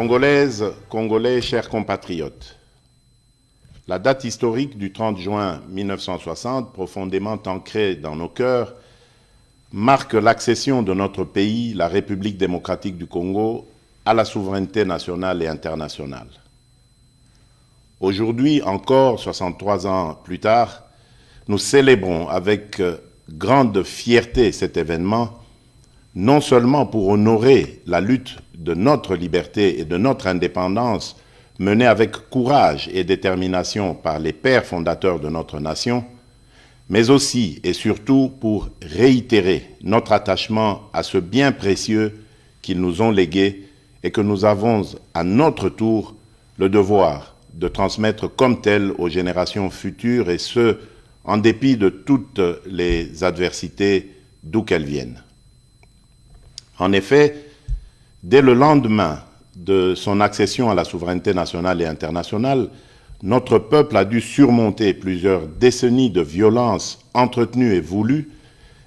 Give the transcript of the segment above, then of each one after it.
Congolaises, Congolais, chers compatriotes, la date historique du 30 juin 1960, profondément ancrée dans nos cœurs, marque l'accession de notre pays, la République démocratique du Congo, à la souveraineté nationale et internationale. Aujourd'hui, encore 63 ans plus tard, nous célébrons avec grande fierté cet événement, non seulement pour honorer la lutte de notre liberté et de notre indépendance menée avec courage et détermination par les pères fondateurs de notre nation, mais aussi et surtout pour réitérer notre attachement à ce bien précieux qu'ils nous ont légué et que nous avons à notre tour le devoir de transmettre comme tel aux générations futures, et ce, en dépit de toutes les adversités d'où qu'elles viennent. En effet, dès le lendemain de son accession à la souveraineté nationale et internationale, notre peuple a dû surmonter plusieurs décennies de violences entretenues et voulues,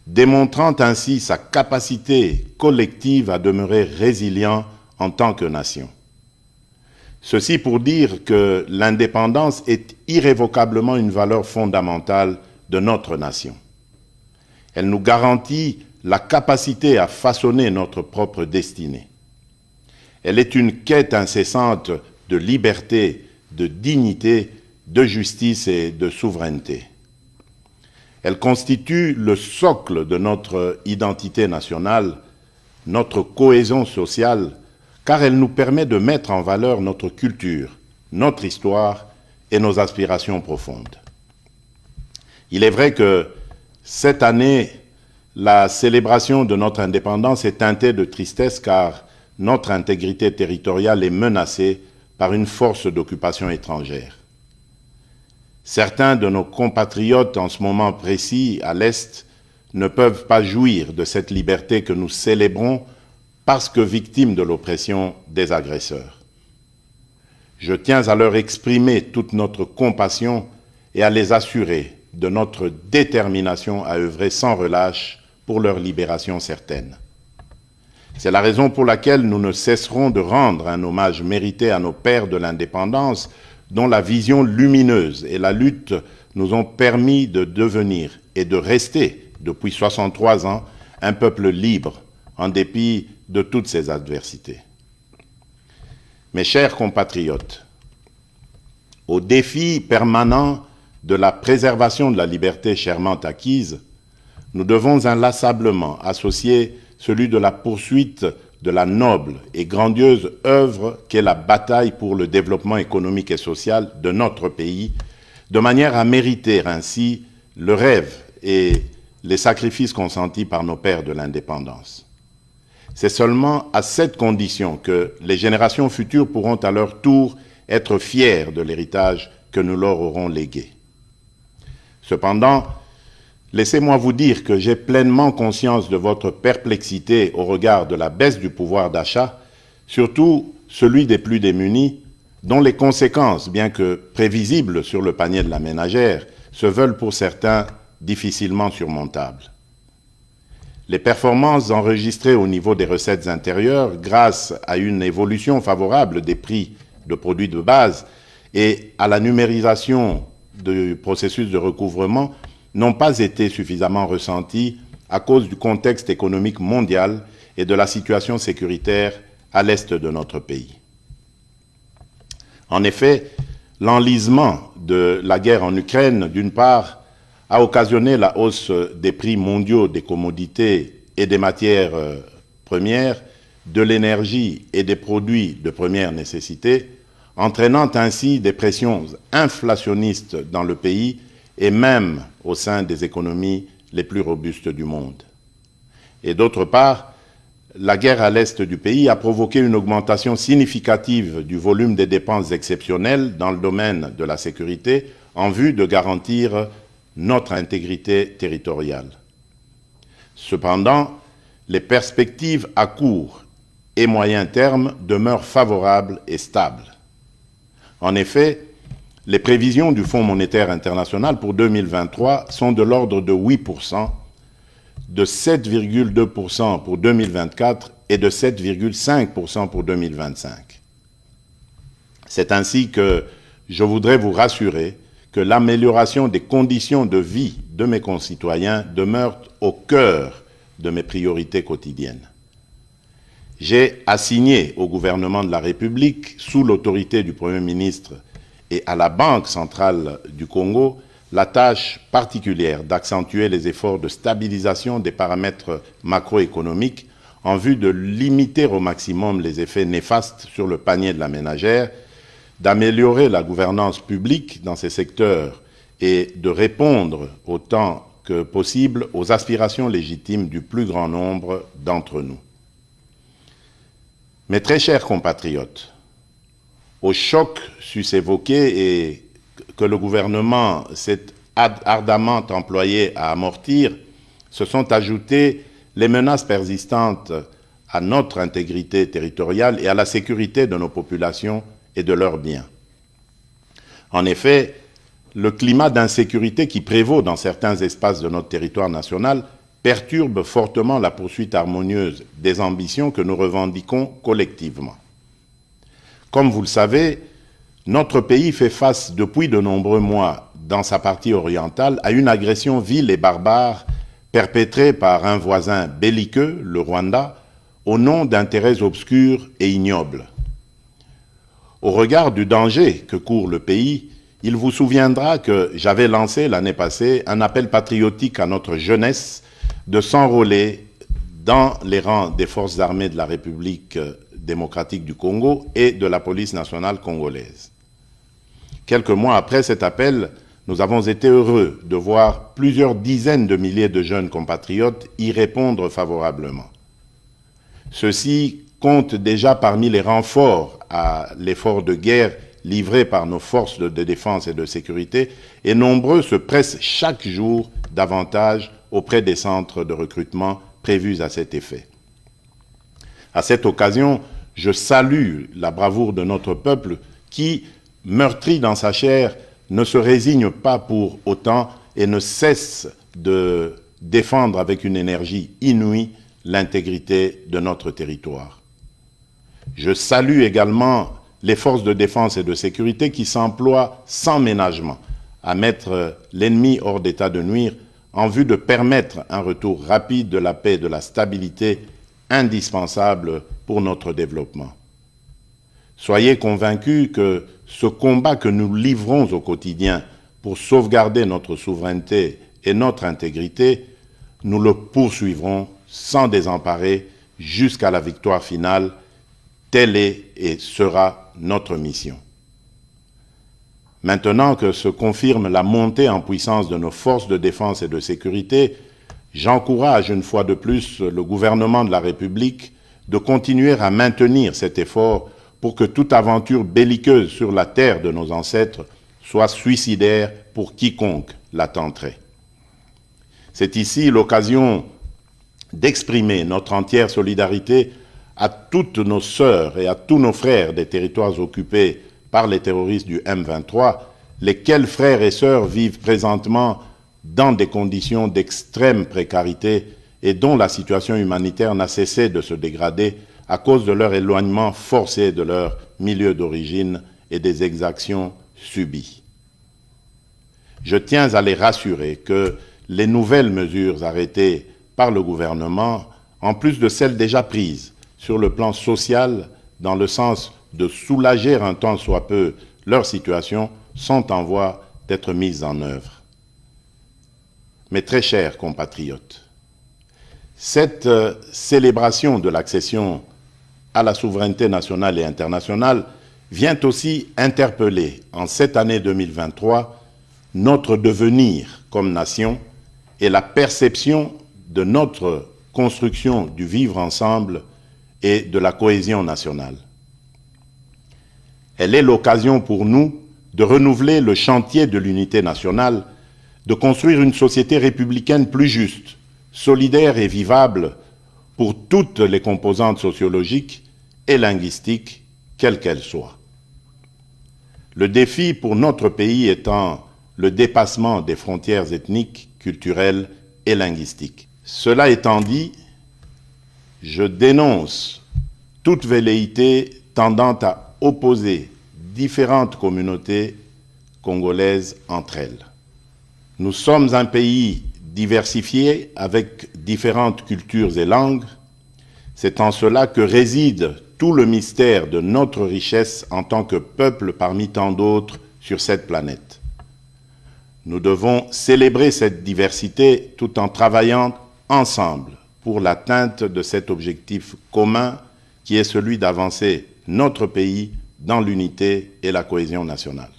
démontrant ainsi sa capacité collective à demeurer résilient en tant que nation. Ceci pour dire que l'indépendance est irrévocablement une valeur fondamentale de notre nation. Elle nous garantit la capacité à façonner notre propre destinée. Elle est une quête incessante de liberté, de dignité, de justice et de souveraineté. Elle constitue le socle de notre identité nationale, notre cohésion sociale, car elle nous permet de mettre en valeur notre culture, notre histoire et nos aspirations profondes. Il est vrai que cette année, la célébration de notre indépendance est teintée de tristesse, car notre intégrité territoriale est menacée par une force d'occupation étrangère. Certains de nos compatriotes en ce moment précis à l'Est ne peuvent pas jouir de cette liberté que nous célébrons parce que victimes de l'oppression des agresseurs. Je tiens à leur exprimer toute notre compassion et à les assurer de notre détermination à œuvrer sans relâche pour leur libération certaine. C'est la raison pour laquelle nous ne cesserons de rendre un hommage mérité à nos pères de l'indépendance, dont la vision lumineuse et la lutte nous ont permis de devenir et de rester, depuis 63 ans, un peuple libre, en dépit de toutes ces adversités. Mes chers compatriotes, au défi permanent de la préservation de la liberté chèrement acquise, nous devons inlassablement associer celui de la poursuite de la noble et grandiose œuvre qu'est la bataille pour le développement économique et social de notre pays, de manière à mériter ainsi le rêve et les sacrifices consentis par nos pères de l'indépendance. C'est seulement à cette condition que les générations futures pourront à leur tour être fiers de l'héritage que nous leur aurons légué. Cependant, laissez-moi vous dire que j'ai pleinement conscience de votre perplexité au regard de la baisse du pouvoir d'achat, surtout celui des plus démunis, dont les conséquences, bien que prévisibles sur le panier de la ménagère, se veulent pour certains difficilement surmontables. Les performances enregistrées au niveau des recettes intérieures, grâce à une évolution favorable des prix de produits de base et à la numérisation du processus de recouvrement, n'ont pas été suffisamment ressenties à cause du contexte économique mondial et de la situation sécuritaire à l'est de notre pays. En effet, l'enlisement de la guerre en Ukraine, d'une part, a occasionné la hausse des prix mondiaux des commodités et des matières premières, de l'énergie et des produits de première nécessité, entraînant ainsi des pressions inflationnistes dans le pays et même au sein des économies les plus robustes du monde. Et d'autre part, la guerre à l'est du pays a provoqué une augmentation significative du volume des dépenses exceptionnelles dans le domaine de la sécurité en vue de garantir notre intégrité territoriale. Cependant, les perspectives à court et moyen terme demeurent favorables et stables. En effet, les prévisions du Fonds monétaire international pour 2023 sont de l'ordre de 8%, de 7,2% pour 2024 et de 7,5% pour 2025. C'est ainsi que je voudrais vous rassurer que l'amélioration des conditions de vie de mes concitoyens demeure au cœur de mes priorités quotidiennes. J'ai assigné au gouvernement de la République, sous l'autorité du Premier ministre et à la Banque centrale du Congo, la tâche particulière d'accentuer les efforts de stabilisation des paramètres macroéconomiques en vue de limiter au maximum les effets néfastes sur le panier de la ménagère, d'améliorer la gouvernance publique dans ces secteurs et de répondre autant que possible aux aspirations légitimes du plus grand nombre d'entre nous. Mes très chers compatriotes, au choc sus évoqué et que le gouvernement s'est ardemment employé à amortir, se sont ajoutées les menaces persistantes à notre intégrité territoriale et à la sécurité de nos populations et de leurs biens. En effet, le climat d'insécurité qui prévaut dans certains espaces de notre territoire national perturbe fortement la poursuite harmonieuse des ambitions que nous revendiquons collectivement. Comme vous le savez, notre pays fait face depuis de nombreux mois, dans sa partie orientale, à une agression vile et barbare perpétrée par un voisin belliqueux, le Rwanda, au nom d'intérêts obscurs et ignobles. Au regard du danger que court le pays, il vous souviendra que j'avais lancé l'année passée un appel patriotique à notre jeunesse de s'enrôler dans les rangs des forces armées de la République démocratique du Congo et de la police nationale congolaise. Quelques mois après cet appel, nous avons été heureux de voir plusieurs dizaines de milliers de jeunes compatriotes y répondre favorablement. Ceux-ci comptent déjà parmi les renforts à l'effort de guerre livré par nos forces de défense et de sécurité, et nombreux se pressent chaque jour davantage auprès des centres de recrutement prévus à cet effet. À cette occasion, je salue la bravoure de notre peuple qui, meurtri dans sa chair, ne se résigne pas pour autant et ne cesse de défendre avec une énergie inouïe l'intégrité de notre territoire. Je salue également les forces de défense et de sécurité qui s'emploient sans ménagement à mettre l'ennemi hors d'état de nuire en vue de permettre un retour rapide de la paix et de la stabilité indispensable pour notre développement. Soyez convaincus que ce combat que nous livrons au quotidien pour sauvegarder notre souveraineté et notre intégrité, nous le poursuivrons sans désemparer jusqu'à la victoire finale. Telle est et sera notre mission. Maintenant que se confirme la montée en puissance de nos forces de défense et de sécurité, j'encourage une fois de plus le gouvernement de la République de continuer à maintenir cet effort pour que toute aventure belliqueuse sur la terre de nos ancêtres soit suicidaire pour quiconque la tenterait. C'est ici l'occasion d'exprimer notre entière solidarité à toutes nos sœurs et à tous nos frères des territoires occupés par les terroristes du M23, lesquels frères et sœurs vivent présentement dans des conditions d'extrême précarité et dont la situation humanitaire n'a cessé de se dégrader à cause de leur éloignement forcé de leur milieu d'origine et des exactions subies. Je tiens à les rassurer que les nouvelles mesures arrêtées par le gouvernement, en plus de celles déjà prises sur le plan social, dans le sens de soulager un tant soit peu leur situation, sont en voie d'être mises en œuvre. Mes très chers compatriotes, cette célébration de l'accession à la souveraineté nationale et internationale vient aussi interpeller, en cette année 2023, notre devenir comme nation et la perception de notre construction du vivre ensemble et de la cohésion nationale. Elle est l'occasion pour nous de renouveler le chantier de l'unité nationale, de construire une société républicaine plus juste, solidaire et vivable pour toutes les composantes sociologiques et linguistiques, quelles qu'elles soient. Le défi pour notre pays étant le dépassement des frontières ethniques, culturelles et linguistiques. Cela étant dit, je dénonce toute velléité tendant à opposer différentes communautés congolaises entre elles. Nous sommes un pays diversifié avec différentes cultures et langues. C'est en cela que réside tout le mystère de notre richesse en tant que peuple parmi tant d'autres sur cette planète. Nous devons célébrer cette diversité tout en travaillant ensemble pour l'atteinte de cet objectif commun qui est celui d'avancer notre pays dans l'unité et la cohésion nationale.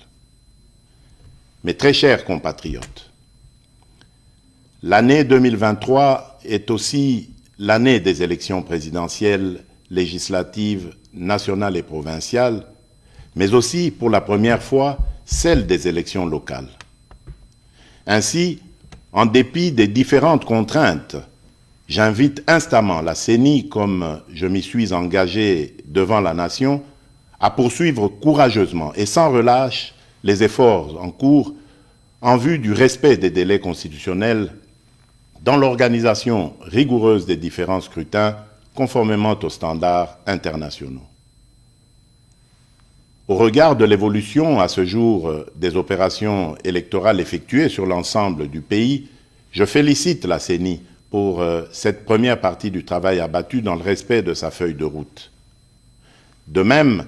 Mes très chers compatriotes, l'année 2023 est aussi l'année des élections présidentielles, législatives, nationales et provinciales, mais aussi, pour la première fois, celle des élections locales. Ainsi, en dépit des différentes contraintes, j'invite instamment la CENI, comme je m'y suis engagé devant la nation, à poursuivre courageusement et sans relâche les efforts en cours en vue du respect des délais constitutionnels dans l'organisation rigoureuse des différents scrutins conformément aux standards internationaux. Au regard de l'évolution à ce jour des opérations électorales effectuées sur l'ensemble du pays, je félicite la CENI pour cette première partie du travail abattu dans le respect de sa feuille de route. De même,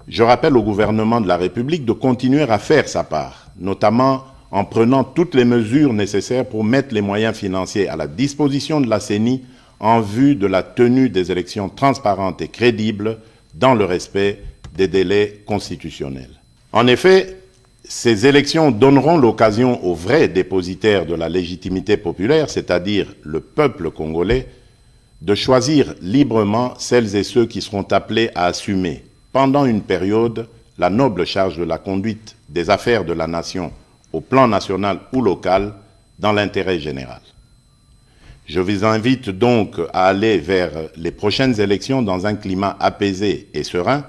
je rappelle au gouvernement de la République de continuer à faire sa part, notamment en prenant toutes les mesures nécessaires pour mettre les moyens financiers à la disposition de la CENI en vue de la tenue des élections transparentes et crédibles dans le respect des délais constitutionnels. En effet, ces élections donneront l'occasion aux vrais dépositaires de la légitimité populaire, c'est-à-dire le peuple congolais, de choisir librement celles et ceux qui seront appelés à assumer, pendant une période, la noble charge de la conduite des affaires de la nation au plan national ou local, dans l'intérêt général. Je vous invite donc à aller vers les prochaines élections dans un climat apaisé et serein,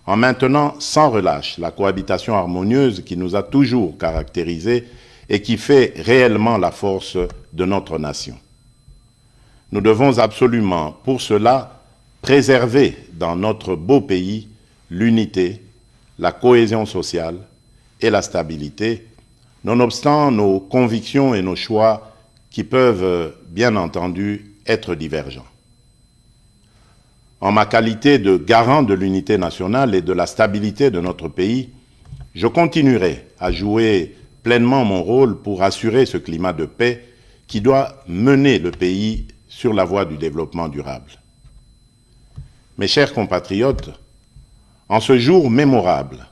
en maintenant sans relâche la cohabitation harmonieuse qui nous a toujours caractérisés et qui fait réellement la force de notre nation. Nous devons absolument, pour cela, préserver dans notre beau pays l'unité, la cohésion sociale et la stabilité, nonobstant nos convictions et nos choix qui peuvent, bien entendu, être divergents. En ma qualité de garant de l'unité nationale et de la stabilité de notre pays, je continuerai à jouer pleinement mon rôle pour assurer ce climat de paix qui doit mener le pays sur la voie du développement durable. Mes chers compatriotes, en ce jour mémorable,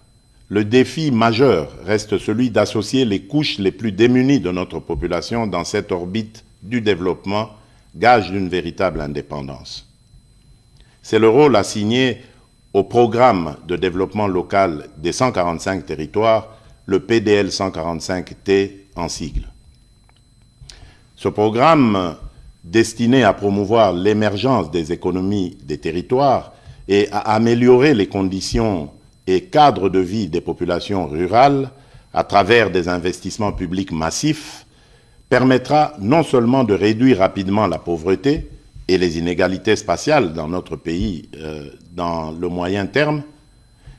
le défi majeur reste celui d'associer les couches les plus démunies de notre population dans cette orbite du développement, gage d'une véritable indépendance. C'est le rôle assigné au programme de développement local des 145 territoires, le PDL 145T en sigle. Ce programme, destiné à promouvoir l'émergence des économies des territoires et à améliorer les conditions et cadres de vie des populations rurales à travers des investissements publics massifs, permettra non seulement de réduire rapidement la pauvreté et les inégalités spatiales dans notre pays dans le moyen terme,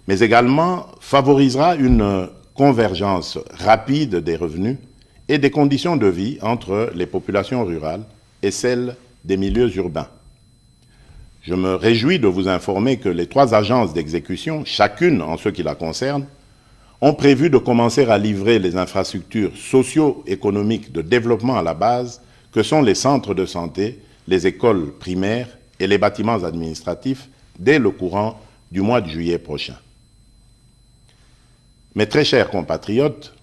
mais également favorisera une convergence rapide des revenus et des conditions de vie entre les populations rurales et celles des milieux urbains. Je me réjouis de vous informer que les 3 agences d'exécution, chacune en ce qui la concerne, ont prévu de commencer à livrer les infrastructures socio-économiques de développement à la base, que sont les centres de santé, les écoles primaires et les bâtiments administratifs, dès le courant du mois de juillet prochain. Mes très chers compatriotes,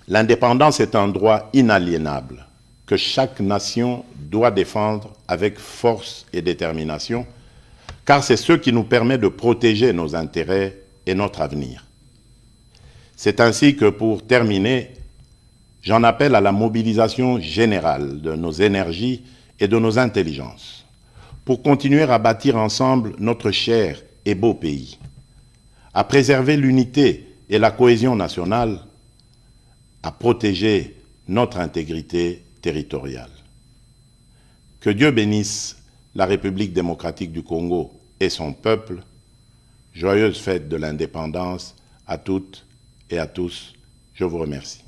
l'indépendance est un droit inaliénable que chaque nation doit défendre avec force et détermination, car c'est ce qui nous permet de protéger nos intérêts et notre avenir. C'est ainsi que, pour terminer, j'en appelle à la mobilisation générale de nos énergies et de nos intelligences, pour continuer à bâtir ensemble notre cher et beau pays, à préserver l'unité et la cohésion nationale, à protéger notre intégrité territoriale. Que Dieu bénisse la République démocratique du Congo et son peuple. Joyeuse fête de l'indépendance à toutes et à tous. Je vous remercie.